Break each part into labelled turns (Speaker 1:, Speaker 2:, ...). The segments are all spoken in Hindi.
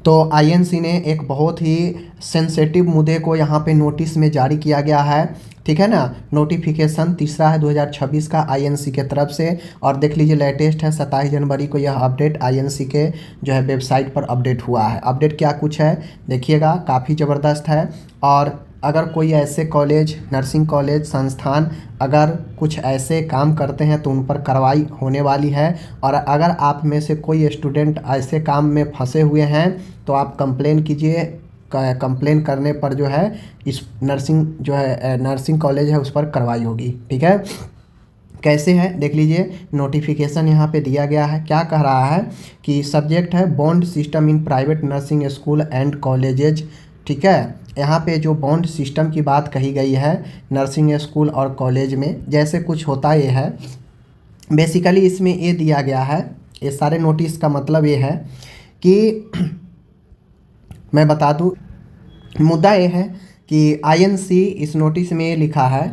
Speaker 1: तो आईएनसी ने एक बहुत ही सेंसिटिव मुद्दे को यहाँ पे नोटिस में जारी किया गया है, ठीक है ना। नोटिफिकेशन तीसरा है 2026 का आईएनसी के तरफ से, और देख लीजिए लेटेस्ट है 27 जनवरी को यह अपडेट आईएनसी के जो है वेबसाइट पर अपडेट हुआ है। अपडेट क्या कुछ है देखिएगा, काफ़ी ज़बरदस्त है। और अगर कोई ऐसे कॉलेज, नर्सिंग कॉलेज, संस्थान अगर कुछ ऐसे काम करते हैं तो उन पर कार्रवाई होने वाली है। और अगर आप में से कोई स्टूडेंट ऐसे काम में फंसे हुए हैं तो आप कंप्लेन कीजिए। कंप्लेन करने पर जो है इस नर्सिंग कॉलेज है उस पर कार्रवाई होगी, ठीक है। कैसे है देख लीजिए, नोटिफिकेशन यहाँ पे दिया गया है। क्या कह रहा है कि सब्जेक्ट है bond system in private nursing school and colleges, ठीक है। यहाँ पे जो बॉन्ड सिस्टम की बात कही गई है नर्सिंग स्कूल और कॉलेज में, जैसे कुछ होता ये है बेसिकली इसमें ये दिया गया है, ये सारे नोटिस का मतलब ये है कि मैं बता दूं, मुद्दा ये है कि आईएनसी इस नोटिस में ये लिखा है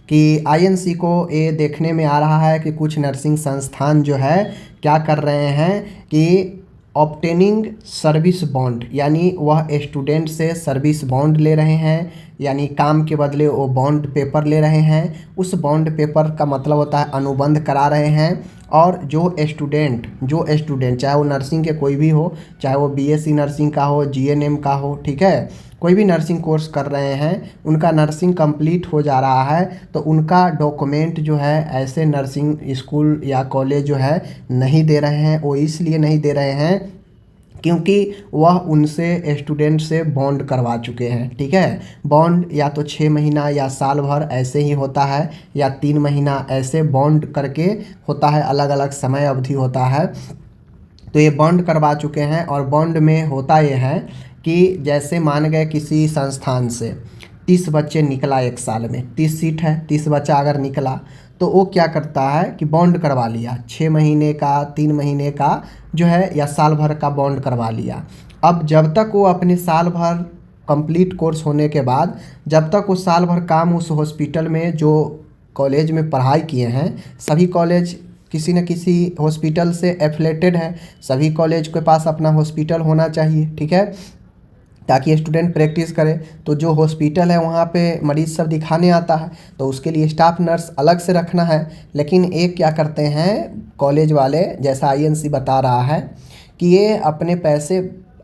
Speaker 1: कि आईएनसी को ये देखने में आ रहा है कि कुछ नर्सिंग संस्थान जो है क्या कर रहे हैं कि ऑब्टेनिंग सर्विस बॉन्ड, यानी वह स्टूडेंट से सर्विस बॉन्ड ले रहे हैं, यानी काम के बदले वो बॉन्ड पेपर ले रहे हैं। उस बॉन्ड पेपर का मतलब होता है अनुबंध करा रहे हैं। और जो स्टूडेंट चाहे वो नर्सिंग के कोई भी हो, चाहे वो बीएससी नर्सिंग का हो, जीएनएम का हो, ठीक है, कोई भी नर्सिंग कोर्स कर रहे हैं, उनका नर्सिंग कंप्लीट हो जा रहा है तो उनका डॉक्यूमेंट जो है ऐसे नर्सिंग स्कूल या कॉलेज जो है नहीं दे रहे हैं। वो इसलिए नहीं दे रहे हैं क्योंकि वह उनसे स्टूडेंट से बॉन्ड करवा चुके हैं, ठीक है। बॉन्ड या तो 6 महीना या साल भर ऐसे ही होता है, या 3 महीना ऐसे बॉन्ड करके होता है, अलग अलग समय अवधि होता है। तो ये बॉन्ड करवा चुके हैं। और बॉन्ड में होता ये है कि जैसे मान गए किसी संस्थान से 30 बच्चे निकला एक साल में, 30 सीट है, 30 बच्चा अगर निकला तो वो क्या करता है कि बॉन्ड करवा लिया, 6 महीने का, 3 महीने का जो है, या साल भर का बॉन्ड करवा लिया। अब जब तक वो अपने साल भर कंप्लीट कोर्स होने के बाद, जब तक वो साल भर काम उस हॉस्पिटल में जो कॉलेज में पढ़ाई किए हैं, सभी कॉलेज किसी न किसी हॉस्पिटल से एफिलेटेड है, सभी कॉलेज के पास अपना हॉस्पिटल होना चाहिए, ठीक है, ताकि स्टूडेंट प्रैक्टिस करे। तो जो हॉस्पिटल है वहाँ पे मरीज़ सब दिखाने आता है तो उसके लिए स्टाफ नर्स अलग से रखना है। लेकिन एक क्या करते हैं कॉलेज वाले, जैसा आईएनसी बता रहा है कि ये अपने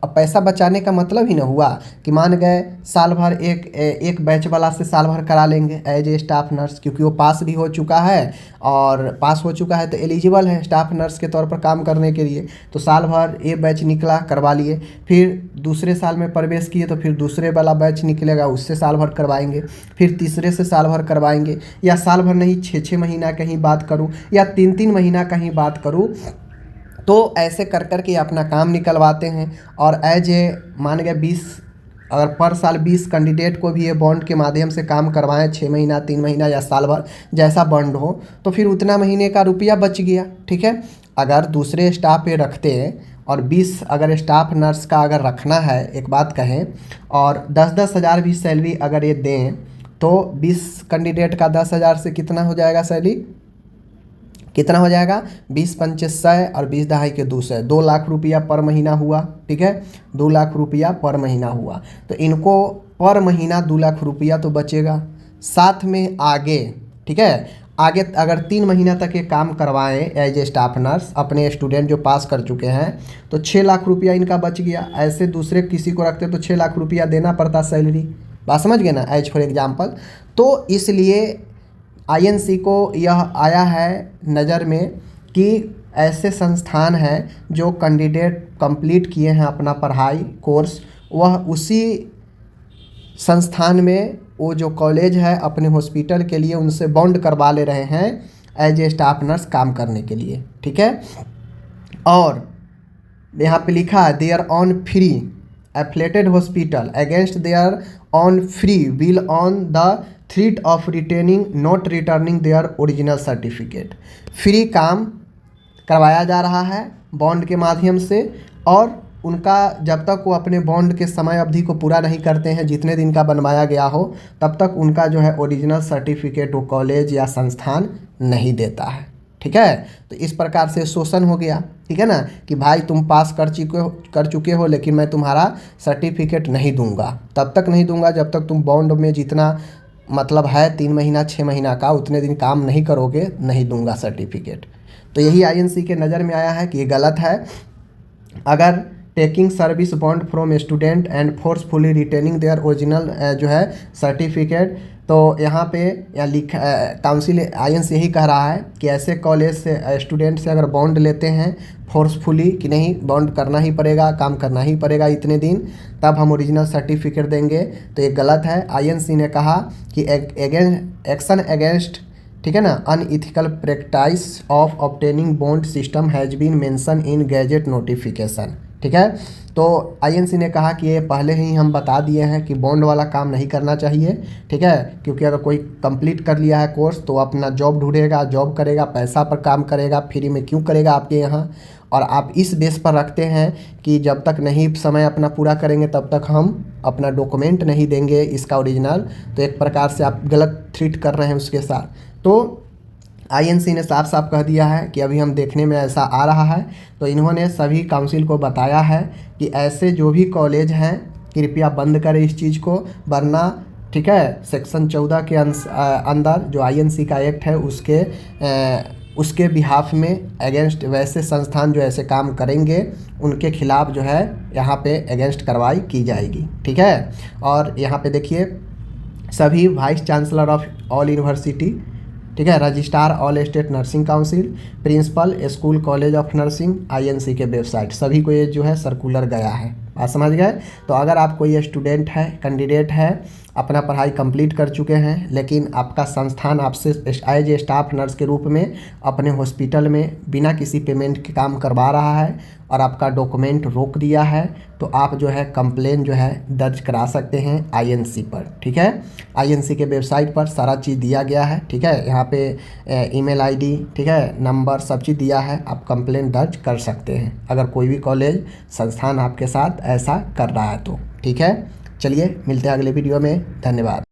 Speaker 1: पैसा बचाने का मतलब ही ना हुआ कि मान गए साल भर एक बैच वाला से साल भर करा लेंगे एज ए स्टाफ नर्स, क्योंकि वो पास भी हो चुका है, और पास हो चुका है तो एलिजिबल है स्टाफ नर्स के तौर पर काम करने के लिए। तो साल भर ये बैच निकला करवा लिए, फिर दूसरे साल में प्रवेश किए तो फिर दूसरे वाला बैच निकलेगा उससे साल भर करवाएंगे, फिर तीसरे से साल भर करवाएंगे, या साल भर नहीं 6-6 महीना कहीं बात करूँ या 3-3 महीना कहीं बात करूँ, तो ऐसे कर कर के अपना काम निकलवाते हैं। और एज ए मान गए 20, अगर पर साल 20 कैंडिडेट को भी ये बॉन्ड के माध्यम से काम करवाएं, 6 महीना, 3 महीना या साल भर जैसा बॉन्ड हो, तो फिर उतना महीने का रुपया बच गया, ठीक है। अगर दूसरे स्टाफ पे रखते हैं और 20 अगर स्टाफ नर्स का अगर रखना है, एक बात कहें, और 10-10 हज़ार भी सैलरी अगर ये दें तो 20 कैंडिडेट का 10,000 से कितना हो जाएगा सैलरी, कितना हो जाएगा 20-5 100 और 20 दहाई के 200, 2 लाख रुपया पर महीना हुआ, ठीक है, 2 लाख रुपया पर महीना हुआ। तो इनको पर महीना 2 लाख रुपया तो बचेगा। साथ में आगे, ठीक है, आगे अगर 3 महीना तक ये काम करवाएं एज ए स्टाफ नर्स अपने स्टूडेंट जो पास कर चुके हैं तो 6 लाख रुपया इनका बच गया। ऐसे दूसरे किसी को रखते तो 6 लाख रुपया देना पड़ता सैलरी, बात समझ गए ना, एज फॉर एग्जाम्पल। तो इसलिए आईएनसी को यह आया है नज़र में कि ऐसे संस्थान हैं जो कैंडिडेट कंप्लीट किए हैं अपना पढ़ाई कोर्स, वह उसी संस्थान में वो जो कॉलेज है अपने हॉस्पिटल के लिए उनसे बॉन्ड करवा ले रहे हैं एज ए स्टाफ नर्स काम करने के लिए, ठीक है। और यहाँ पे लिखा है their own free affiliated hospital against their own free will on the threat of retaining not returning their original certificate. Free काम करवाया जा रहा है बॉन्ड के माध्यम से, और उनका जब तक वो अपने बॉन्ड के समय अवधि को पूरा नहीं करते हैं, जितने दिन का बनवाया गया हो, तब तक उनका जो है ओरिजिनल सर्टिफिकेट वो कॉलेज या संस्थान नहीं देता है। ठीक है। तो इस प्रकार से शोषण हो गया, ठीक है ना, कि भाई तुम पास कर चुके हो लेकिन मैं तुम्हारा सर्टिफिकेट नहीं दूंगा, तब तक नहीं दूंगा जब तक तुम बॉन्ड में जितना मतलब है 3 महीना 6 महीना का उतने दिन काम नहीं करोगे, नहीं दूंगा सर्टिफिकेट। तो यही आईएनसी के नज़र में आया है कि ये गलत है। अगर taking service bond from student and forcefully retaining their original जो है सर्टिफिकेट, तो यहाँ पे या लिखा काउंसिल आईएनसी यही कह रहा है कि ऐसे कॉलेज से स्टूडेंट से अगर बॉन्ड लेते हैं फोर्सफुली कि नहीं बॉन्ड करना ही पड़ेगा, काम करना ही पड़ेगा इतने दिन, तब हम ओरिजिनल सर्टिफिकेट देंगे, तो ये गलत है। आईएनसी ने कहा कि एक्शन अगेंस्ट, ठीक है ना, unethical practice of obtaining bond system has been mention in gazette notification, ठीक है। तो आईएनसी ने कहा कि ये पहले ही हम बता दिए हैं कि बॉन्ड वाला काम नहीं करना चाहिए, ठीक है, क्योंकि अगर कोई कंप्लीट कर लिया है कोर्स तो अपना जॉब ढूंढेगा, जॉब करेगा, पैसा पर काम करेगा, फ्री में क्यों करेगा आपके यहाँ। और आप इस बेस पर रखते हैं कि जब तक नहीं समय अपना पूरा करेंगे तब तक हम अपना डॉक्यूमेंट नहीं देंगे इसका ओरिजिनल, तो एक प्रकार से आप गलत ट्रीट कर रहे हैं उसके साथ। तो आईएनसी ने साफ साफ कह दिया है कि अभी हम देखने में ऐसा आ रहा है, तो इन्होंने सभी काउंसिल को बताया है कि ऐसे जो भी कॉलेज हैं कृपया बंद करें इस चीज़ को, वरना, ठीक है, सेक्शन 14 के अंदर जो आईएनसी का एक्ट है उसके बिहाफ में अगेंस्ट वैसे संस्थान जो ऐसे काम करेंगे उनके खिलाफ जो है यहाँ पे अगेंस्ट कार्रवाई की जाएगी, ठीक है। और यहाँ पे देखिए सभी vice chancellor of all university, ठीक है, registrar all state nursing council, principal school college of nursing, INC के वेबसाइट, सभी को ये जो है सर्कुलर गया है। आप समझ गए। तो अगर आप कोई स्टूडेंट है, कैंडिडेट है, अपना पढ़ाई कंप्लीट कर चुके हैं लेकिन आपका संस्थान आपसे एज ए स्टाफ नर्स के रूप में अपने हॉस्पिटल में बिना किसी पेमेंट के काम करवा रहा है और आपका डॉक्यूमेंट रोक दिया है, तो आप जो है कंप्लेन जो है दर्ज करा सकते हैं आईएनसी पर, ठीक है। आईएनसी के वेबसाइट पर सारा चीज़ दिया गया है, ठीक है, यहाँ पे ईमेल आईडी, ठीक है, नंबर, सब चीज़ दिया है, आप कंप्लेन दर्ज कर सकते हैं अगर कोई भी कॉलेज संस्थान आपके साथ ऐसा कर रहा है तो, ठीक है। चलिए मिलते हैं अगले वीडियो में, धन्यवाद।